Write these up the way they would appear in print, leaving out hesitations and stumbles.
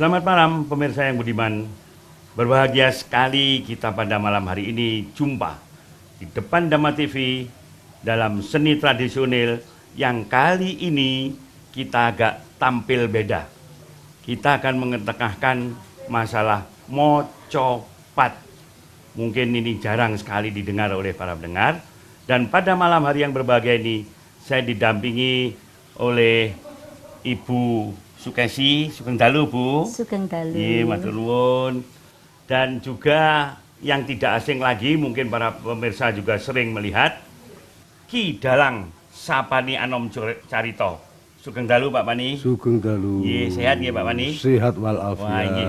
Selamat malam pemirsa yang budiman. Berbahagia sekali kita pada malam hari ini jumpa di depan Dhamma TV dalam seni tradisional yang kali ini kita agak tampil beda. Kita akan mengetengahkan masalah mocopat. Mungkin ini jarang sekali didengar oleh para pendengar. Dan pada malam hari yang berbahagia ini saya didampingi oleh Ibu Sukesi, Sugeng Dalu Bu. Sugeng Dalu. Iya, matur nuwun. Dan juga yang tidak asing lagi, mungkin para pemirsa juga sering melihat, Ki Dalang Sapani Anom Carito. Sugeng Dalu Pak Pani. Sugeng Dalu. Iya, sehat ya Pak Pani. Sehat Wah, walafiat. ini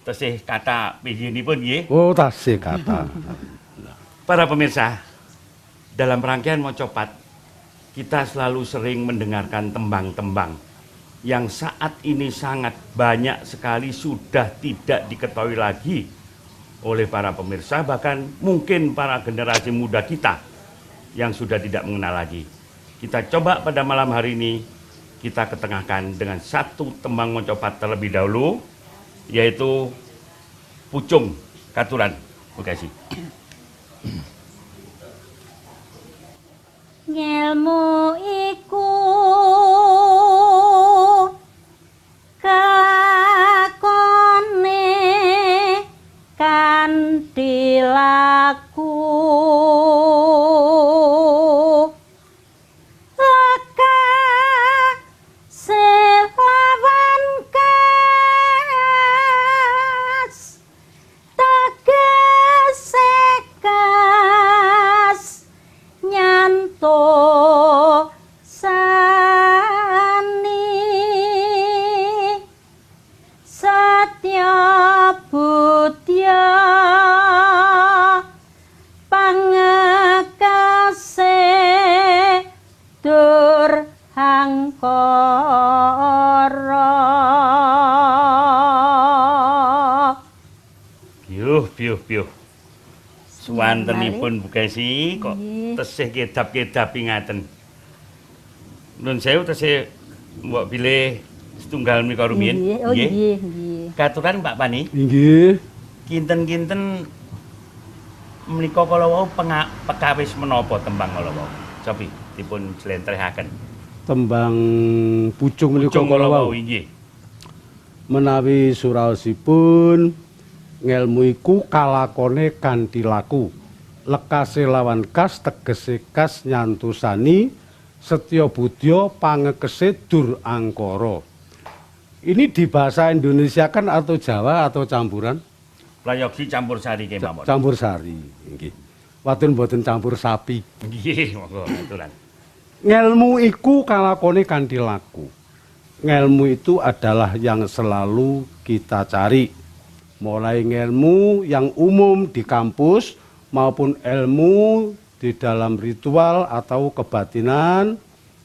tesih kata pijinipun nggih. Oh, tasih kata. Para pemirsa, dalam rangkaian mocopat kita selalu sering mendengarkan tembang-tembang yang saat ini sangat banyak sekali sudah tidak diketahui lagi oleh para pemirsa, bahkan mungkin para generasi muda kita yang sudah tidak mengenal lagi. Kita coba pada malam hari ini kita ketengahkan dengan satu tembang mocopat terlebih dahulu, yaitu Pucung Katuran. Terima kasih. Ngelmu iku kakone kanthi laku leka selawan kas tegese kas nyanto sani satya budya pangekase durhangkara. Piuh. Swantenipun Bu Kesi kok tesih kedap-kedapi ngaten. Nun sewu tesih mbok pilih setunggal menika rumiyin. Oh nggih. Katuran Pak Pani. Inggih. Kinten-kinten menika kala wau pekawis menapa tembang kala wau? Cobi dipun jlentrehaken. Tembang pucung menika Pucung kala kala wau wau. inggih. Menawi suraosipun ngelmu iku kalakone kanthi laku. Lekase lawan kas tegese kas nyantusani setya budya pangekese dur angkara. Ini di bahasa Indonesia kan atau Jawa atau campuran? Prayogi campur sari kemawon. Campur sari. Nggih. Watun boten campur sapi. Nggih, monggo aturan. Ngelmu iku kalakone kanthi laku. Ngelmu itu adalah yang selalu kita cari. Mulai ngelmu yang umum di kampus maupun ilmu di dalam ritual atau kebatinan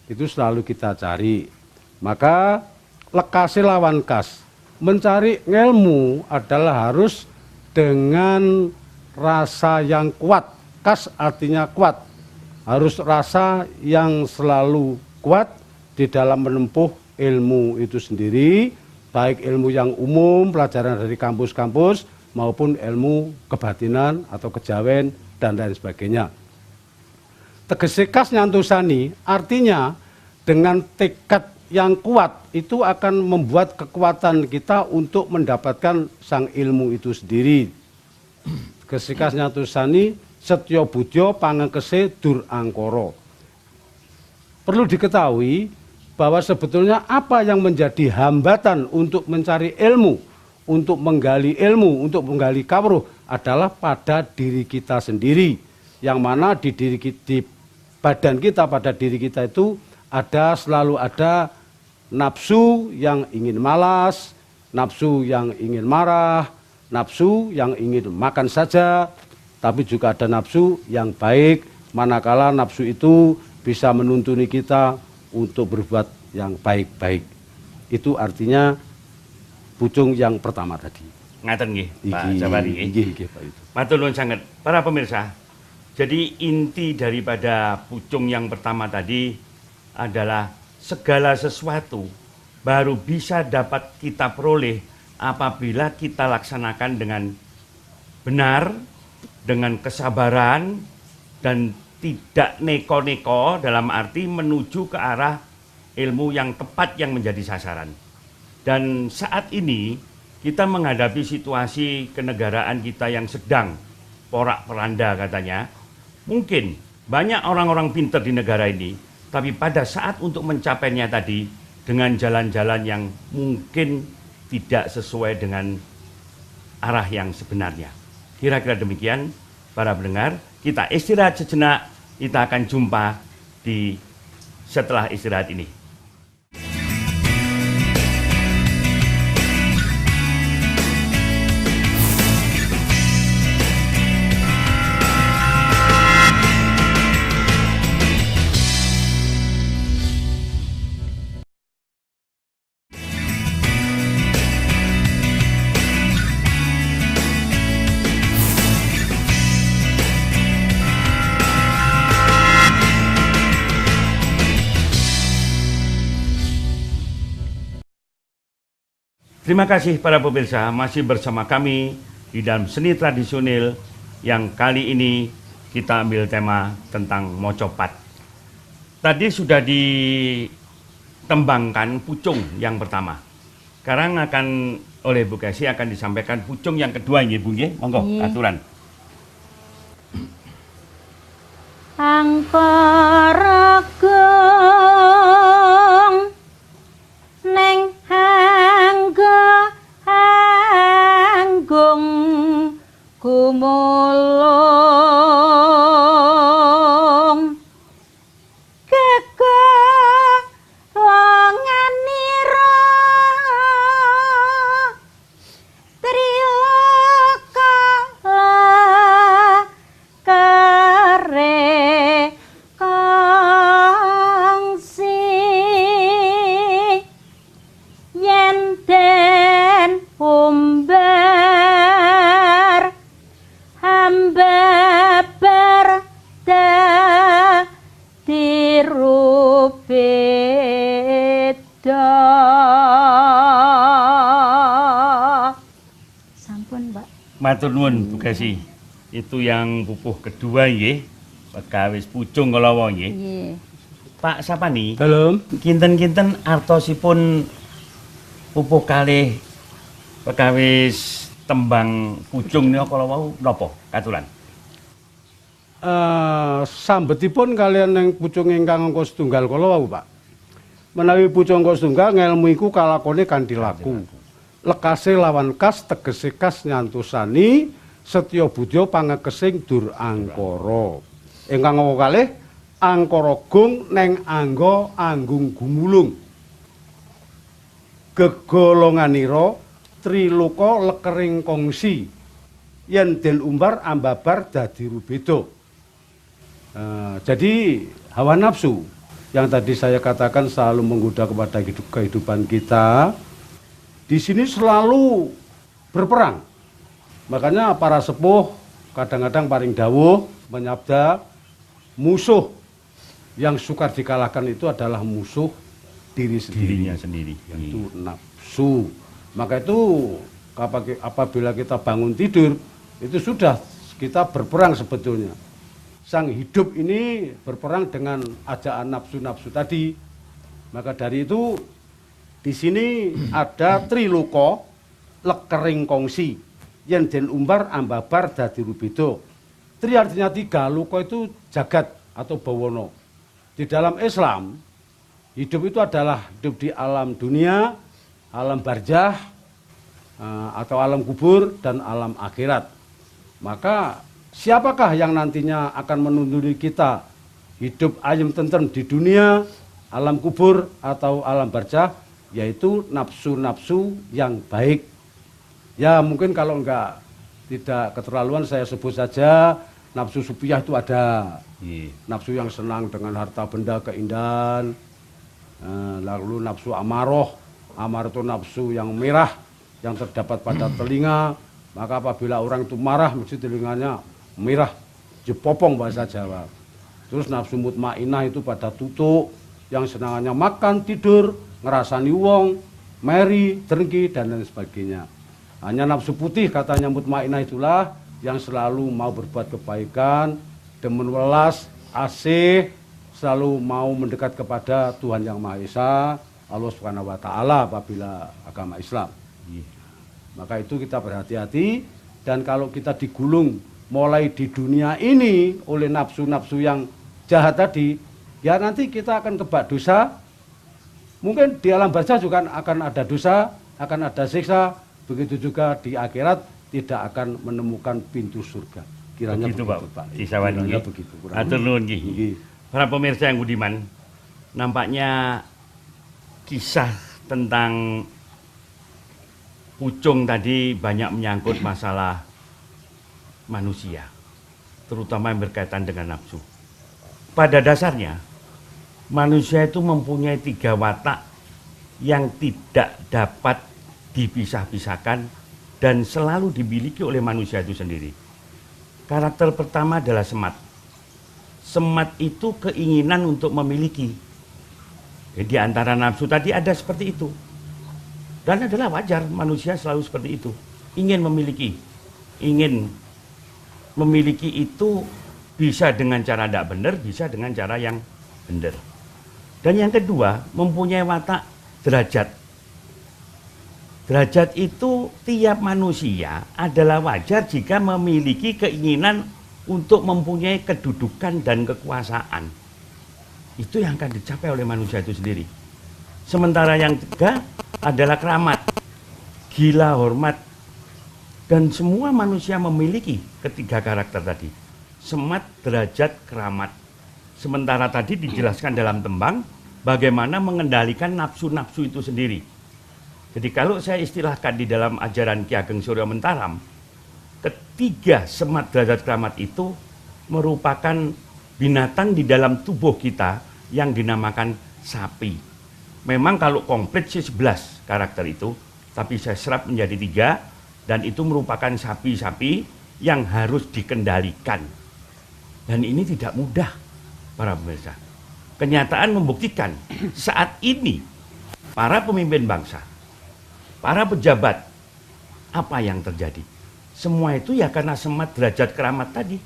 itu selalu kita cari. Maka lekase lawan kas. Mencari ngelmu adalah harus dengan rasa yang kuat. Kas artinya kuat. Harus rasa yang selalu kuat di dalam menempuh ilmu itu sendiri, baik ilmu yang umum, pelajaran dari kampus-kampus, maupun ilmu kebatinan atau kejawen, dan lain sebagainya. Tegese kas nyantusani, artinya dengan tekad yang kuat, itu akan membuat kekuatan kita untuk mendapatkan sang ilmu itu sendiri. Tegese kas nyantusani, setya budya pangekese dur angkara. Perlu diketahui bahwa sebetulnya apa yang menjadi hambatan untuk mencari ilmu, untuk menggali ilmu, untuk menggali kawruh adalah pada diri kita sendiri. Yang mana di badan kita, pada diri kita itu selalu ada nafsu yang ingin malas, nafsu yang ingin marah, nafsu yang ingin makan saja, tapi juga ada nafsu yang baik, manakala nafsu itu bisa menuntuni kita untuk berbuat yang baik-baik. Itu artinya pucung yang pertama tadi. Ngaten nggih, Pak Jabari. Nggih, Pak itu. Matur nuwun sanget. Para pemirsa, jadi inti daripada pucung yang pertama tadi adalah segala sesuatu baru bisa dapat kita peroleh apabila kita laksanakan dengan benar, dengan kesabaran, dan tidak neko-neko dalam arti menuju ke arah ilmu yang tepat yang menjadi sasaran. Dan saat ini kita menghadapi situasi kenegaraan kita yang sedang porak-poranda katanya. Mungkin banyak orang-orang pintar di negara ini, tapi pada saat untuk mencapainya tadi dengan jalan-jalan yang mungkin tidak sesuai dengan arah yang sebenarnya. Kira-kira demikian para pendengar, kita istirahat sejenak, kita akan jumpa di setelah istirahat ini. Terima kasih para pemirsa, masih bersama kami di dalam seni tradisional yang kali ini kita ambil tema tentang mocopat. Tadi sudah ditembangkan pucung yang pertama. Sekarang akan oleh Bu Kesi akan disampaikan pucung yang kedua ini, Bu nggih. Monggo aturan. Angkara gong neng anggung gumulung kekolonganira triwakala kare kongsi yen den umbar hambabar dadi rubeda. Sampun, Pak. Matur nuwun Bu Kesi. Itu yang pupuh kedua nggih. Pegawis pucung kalawa nggih. Nggih. Pak Sapani, Dalam kinten-kinten artosipun pupuh kalih pegawis tembang pucung nika kala wau napa katuran? sambetipun kalian yang pucung ingkang angka setunggal kala wau, Pak. Menawi pucung angka setunggal ngelmu iku kalakone kanthi laku. Lekase lawan kas tegese kas nyantusani setya budya pangekesing dur angkara. Ingkang angka kalih angkara gung neng angga anggung gumulung. Gegolonganira triloka lekering kongsi yen den umbar ambabar dadi rubeda. Jadi hawa nafsu yang tadi saya katakan selalu menggoda kepada kehidupan kita, di sini selalu berperang. Makanya para sepuh kadang-kadang paring dawuh menyabda musuh yang sukar dikalahkan itu adalah musuh diri sendiri. Dirinya sendiri. Yaitu nafsu. Maka itu apabila kita bangun tidur, itu sudah kita berperang sebetulnya. Sang hidup ini berperang dengan ajaan nafsu-nafsu tadi. Maka dari itu di sini ada triloka lekering kongsi yen den umbar ambabar dadi rubeda. Tri artinya tiga, loka itu jagat atau bawana. Di dalam Islam hidup itu adalah hidup di alam dunia, alam barzah, atau alam kubur, dan alam akhirat. Maka siapakah yang nantinya akan menuntuni kita hidup ayem tentrem di dunia, alam kubur, atau alam barzah? Yaitu nafsu-nafsu yang baik. Ya mungkin kalau tidak keterlaluan saya sebut saja nafsu supiah itu ada. Nafsu yang senang dengan harta benda keindahan. Lalu nafsu amaroh. Amar itu nafsu yang merah yang terdapat pada telinga. Maka apabila orang itu marah mesti telinganya merah, jepopong bahasa Jawa. Terus nafsu mutmainah itu pada tutuk yang senangannya makan, tidur, ngerasani wong, meri, drengki, dan lain sebagainya. Hanya nafsu putih katanya mutmainnah itulah yang selalu mau berbuat kebaikan, demen welas, asih, selalu mau mendekat kepada Tuhan Yang Maha Esa, Allah Subhanahu wa taala apabila agama Islam. Maka itu kita berhati-hati, dan kalau kita digulung mulai di dunia ini oleh nafsu-nafsu yang jahat tadi, ya nanti kita akan kebak dosa. Mungkin di alam barzah juga akan ada dosa, akan ada siksa, begitu juga di akhirat tidak akan menemukan pintu surga. Kiranya begitu, Pak. Kiranya begitu. Atur nuwun nggih. Para pemirsa yang budiman, nampaknya kisah tentang Pucung tadi banyak menyangkut masalah manusia, terutama yang berkaitan dengan nafsu. Pada dasarnya, manusia itu mempunyai 3 watak yang tidak dapat dipisah-pisahkan dan selalu dimiliki oleh manusia itu sendiri. Karakter pertama adalah semat. Semat itu keinginan untuk memiliki. Di antara nafsu tadi ada seperti itu. Dan adalah wajar manusia selalu seperti itu. Ingin memiliki. Ingin memiliki itu bisa dengan cara tidak benar, bisa dengan cara yang benar. Dan yang kedua, mempunyai watak derajat. Derajat itu tiap manusia adalah wajar jika memiliki keinginan untuk mempunyai kedudukan dan kekuasaan. Itu yang akan dicapai oleh manusia itu sendiri. Sementara yang ketiga adalah keramat, gila, hormat. Dan semua manusia memiliki ketiga karakter tadi. Semat, derajat, keramat. Sementara tadi dijelaskan dalam tembang bagaimana mengendalikan nafsu-nafsu itu sendiri. Jadi kalau saya istilahkan di dalam ajaran Ki Ageng Surya Mentaram, ketiga semat, derajat, keramat itu merupakan binatang di dalam tubuh kita yang dinamakan sapi. Memang kalau komplit sih 11 karakter itu, tapi saya serap menjadi 3, dan itu merupakan sapi-sapi yang harus dikendalikan. Dan ini tidak mudah, para pemirsa. Kenyataan membuktikan saat ini para pemimpin bangsa, para pejabat, apa yang terjadi? Semua itu ya karena semat, derajat, keramat tadi.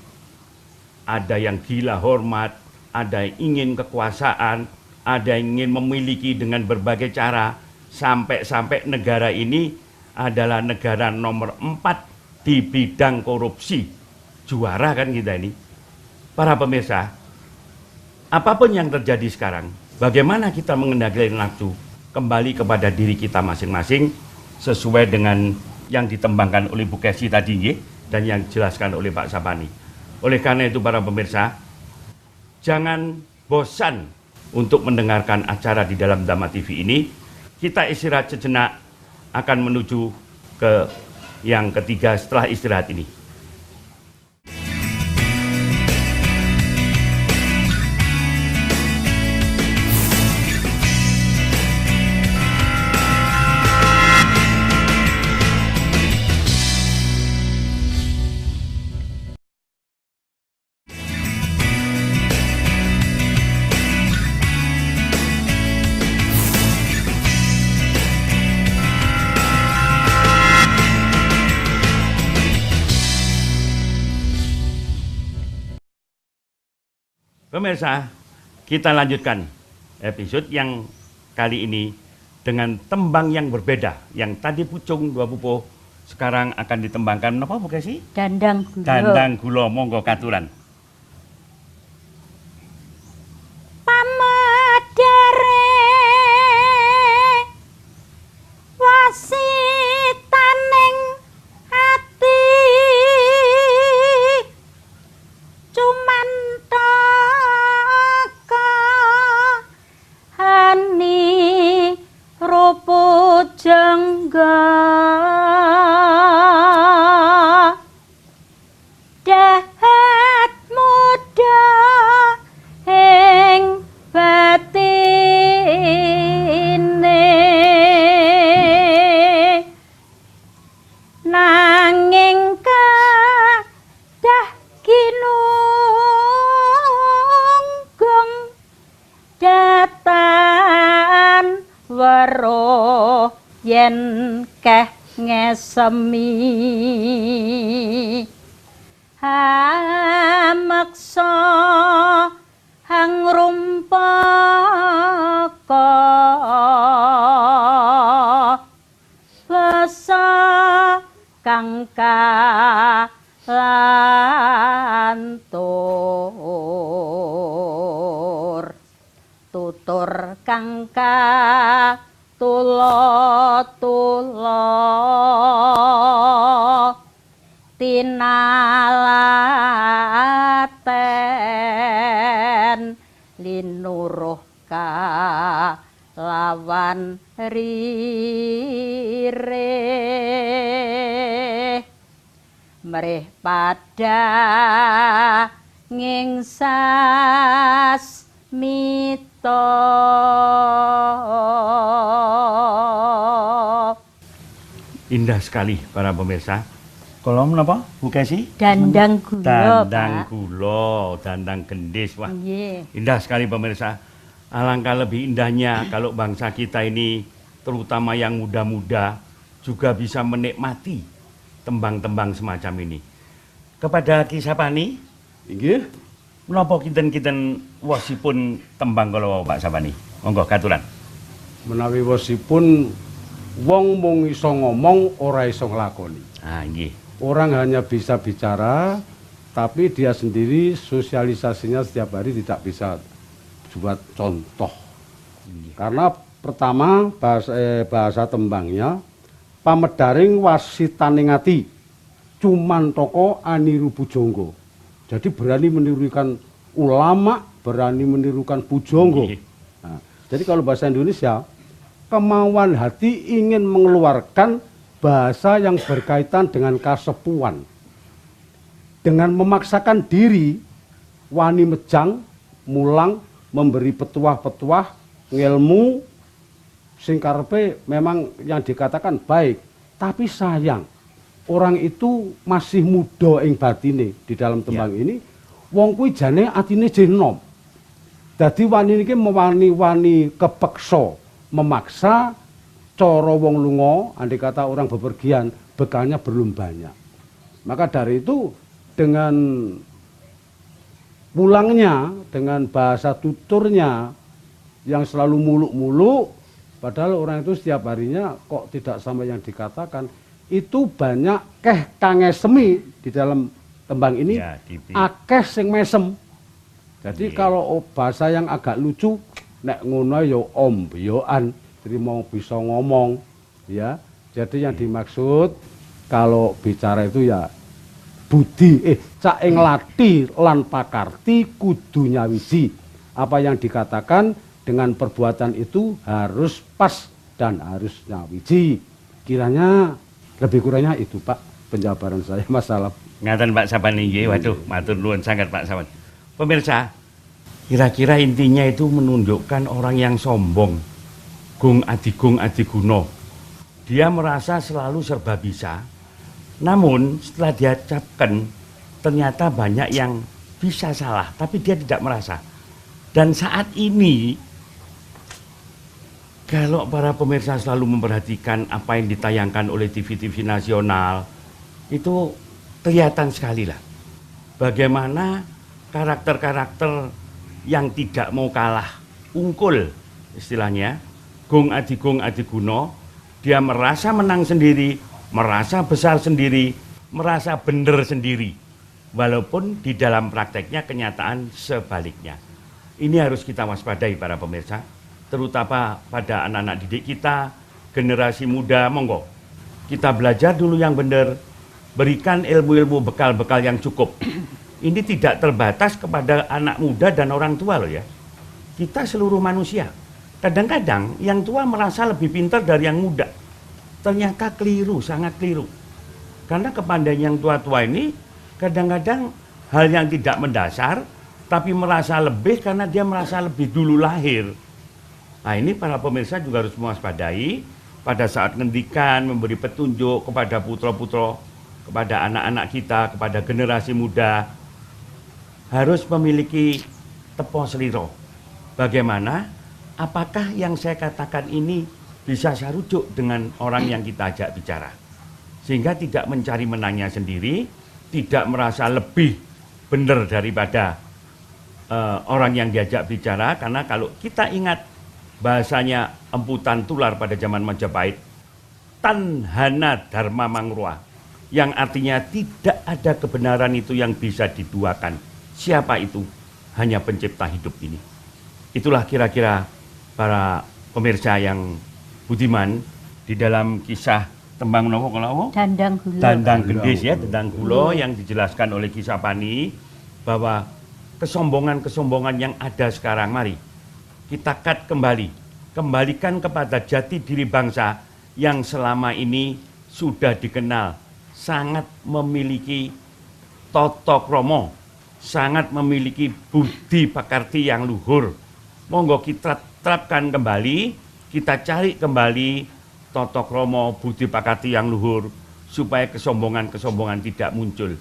Ada yang gila hormat, ada yang ingin kekuasaan, ada yang ingin memiliki dengan berbagai cara, sampai-sampai negara ini adalah negara nomor 4 di bidang korupsi. Juara kan kita ini. Para pemirsa, apapun yang terjadi sekarang, bagaimana kita mengendalikan nafsu? Kembali kepada diri kita masing-masing, sesuai dengan yang ditembangkan oleh Bu Kesi tadi dan yang dijelaskan oleh Pak Sapani. Oleh karena itu para pemirsa, jangan bosan untuk mendengarkan acara di dalam Dhamma TV ini. Kita istirahat sejenak, akan menuju ke yang ketiga setelah istirahat ini. Pemirsa, kita lanjutkan episode yang kali ini dengan tembang yang berbeda. Yang tadi Pucung Dua Pupuh, sekarang akan ditembangkan apa Bu Kesi? Dandang Gulo. Dandang Gulo, monggo katuran. Pamedere wasitaning ati cumantaka hani rupa jangga dahat muda ing batine nanging kadah kinunggong datan weruh yen keh ngesemi hamaksa hangrumpaka basa kang kalantur tutur kang tulo-tulo tinalaten linuruh lawan rire merih pada ngingsas mito. Indah sekali para pemirsa. Kalau menapa Bu Kesi? Dandang gula, Dandang Pak. gula, dandang gendis. Wah, Nggih. indah sekali pemirsa. Alangkah lebih indahnya kalau bangsa kita ini, terutama yang muda-muda, juga bisa menikmati tembang-tembang semacam ini. Kepada Ki Sapani, Inggih. menapa kinten-kinten wasipun tembang kalau Pak Sapani? Monggo katuran. Menawi wosipun wong mung iso ngomong ora iso nglakoni. Ah, nggih. Orang hanya bisa bicara, tapi dia sendiri sosialisasinya setiap hari tidak bisa buat contoh. Karena pertama bahasa tembangnya pamedaring wasitaning ati cuman toko aniru pujangga. Jadi berani menirukan ulama, berani menirukan pujangga. Nah, jadi kalau bahasa Indonesia, kemauan hati ingin mengeluarkan bahasa yang berkaitan dengan kasepuan. Dengan memaksakan diri, wani mejang, mulang, memberi petuah-petuah, ngelmu, sing karepe memang yang dikatakan baik. Tapi sayang, orang itu masih muda ing batine di dalam tembang ini. Wong kuwi jane atine jeh enom. Dadi wani niki mewani-wani kepeksa, memaksa cara wong lunga, andai kata orang bepergian, bekalnya belum banyak. Maka dari itu dengan pulangnya, dengan bahasa tuturnya yang selalu muluk-muluk, padahal orang itu setiap harinya kok tidak sama yang dikatakan, itu banyak kangesemi di dalam tembang ini, Ya, akeh sing mesem. Jadi kalau bahasa yang agak lucu, nek ngono ya ombeyoan, jadi mau bisa ngomong, ya. Jadi yang dimaksud kalau bicara itu ya budi, cak ing lati lan pakarti kudu nyawiji. Apa yang dikatakan dengan perbuatan itu harus pas dan harus nyawiji. Kiranya lebih kurangnya itu Pak penjabaran saya masalah. Ngaten Pak Sapani nggih. Waduh, matur nuwun sangat Pak Sapani. Pemirsa, kira-kira intinya itu menunjukkan orang yang sombong. Gung adiguna. Dia merasa selalu serba bisa. Namun setelah dia capkan, ternyata banyak yang bisa salah, tapi dia tidak merasa. Dan saat ini, kalau para pemirsa selalu memperhatikan apa yang ditayangkan oleh TV-TV nasional, itu kelihatan sekali lah bagaimana karakter-karakter yang tidak mau kalah, ungkul istilahnya, gung adiguna, dia merasa menang sendiri, merasa besar sendiri, merasa benar sendiri, walaupun di dalam prakteknya kenyataan sebaliknya. Ini harus kita waspadai para pemirsa, terutama pada anak-anak didik kita, generasi muda. Monggo kita belajar dulu yang benar, berikan ilmu-ilmu bekal-bekal yang cukup. Ini tidak terbatas kepada anak muda dan orang tua loh ya. Kita seluruh manusia. Kadang-kadang yang tua merasa lebih pintar dari yang muda. Ternyata keliru, sangat keliru. Karena kepandaian yang tua-tua ini kadang-kadang hal yang tidak mendasar, tapi merasa lebih karena dia merasa lebih dulu lahir. Nah ini para pemirsa juga harus mewaspadai pada saat ngendikan, memberi petunjuk kepada putra-putra, kepada anak-anak kita, kepada generasi muda, harus memiliki tepo seliro. Bagaimana? Apakah yang saya katakan ini bisa saya rujuk dengan orang yang kita ajak bicara? sehingga tidak mencari menangnya sendiri, tidak merasa lebih benar daripada orang yang diajak bicara. Karena kalau kita ingat bahasanya emputan tular pada zaman Majapahit, tanhana dharma mangrua, yang artinya tidak ada kebenaran itu yang bisa diduakan. Siapa itu? Hanya pencipta hidup ini. Itulah kira-kira para pemirsa yang budiman di dalam kisah Tembang Nopo Kolawo Dandang gula. Dandang Gendis ya, Dandang Gulo yang dijelaskan oleh Kisapani, bahwa kesombongan-kesombongan yang ada sekarang, mari kita cut kembali, kembalikan kepada jati diri bangsa yang selama ini sudah dikenal sangat memiliki toto kromo, sangat memiliki budi pakarti yang luhur. Monggo kita terapkan kembali, kita cari kembali toto kromo, budi pakarti yang luhur, supaya kesombongan-kesombongan tidak muncul.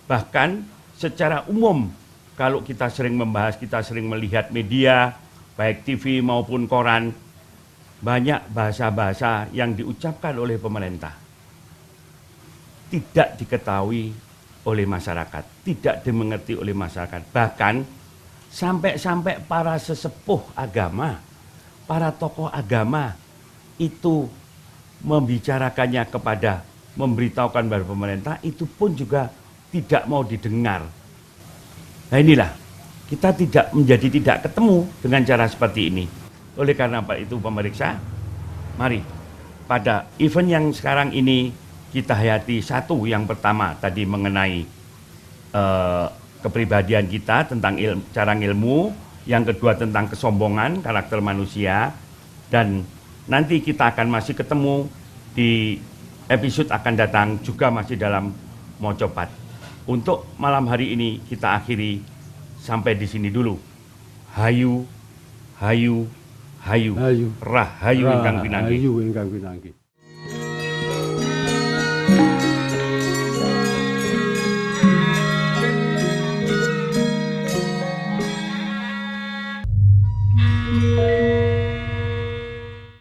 Bahkan secara umum, kalau kita sering membahas, kita sering melihat media, baik TV maupun koran, banyak bahasa-bahasa yang diucapkan oleh pemerintah tidak diketahui oleh masyarakat, tidak dimengerti oleh masyarakat. Bahkan sampai-sampai para sesepuh agama, para tokoh agama itu membicarakannya kepada, memberitahukan kepada pemerintah, itu pun juga tidak mau didengar. Nah inilah, kita tidak ketemu dengan cara seperti ini. Oleh karena itu pemeriksa, mari pada event yang sekarang ini kita hayati satu, yang pertama tadi mengenai kepribadian kita tentang cara ilmu, yang kedua tentang kesombongan karakter manusia, dan nanti kita akan masih ketemu di episode akan datang juga masih dalam Mocopat. Untuk malam hari ini kita akhiri sampai di sini dulu. Hayu, hayu, hayu, rahayu ingkang pinanggi. Rahayu ingkang pinanggi.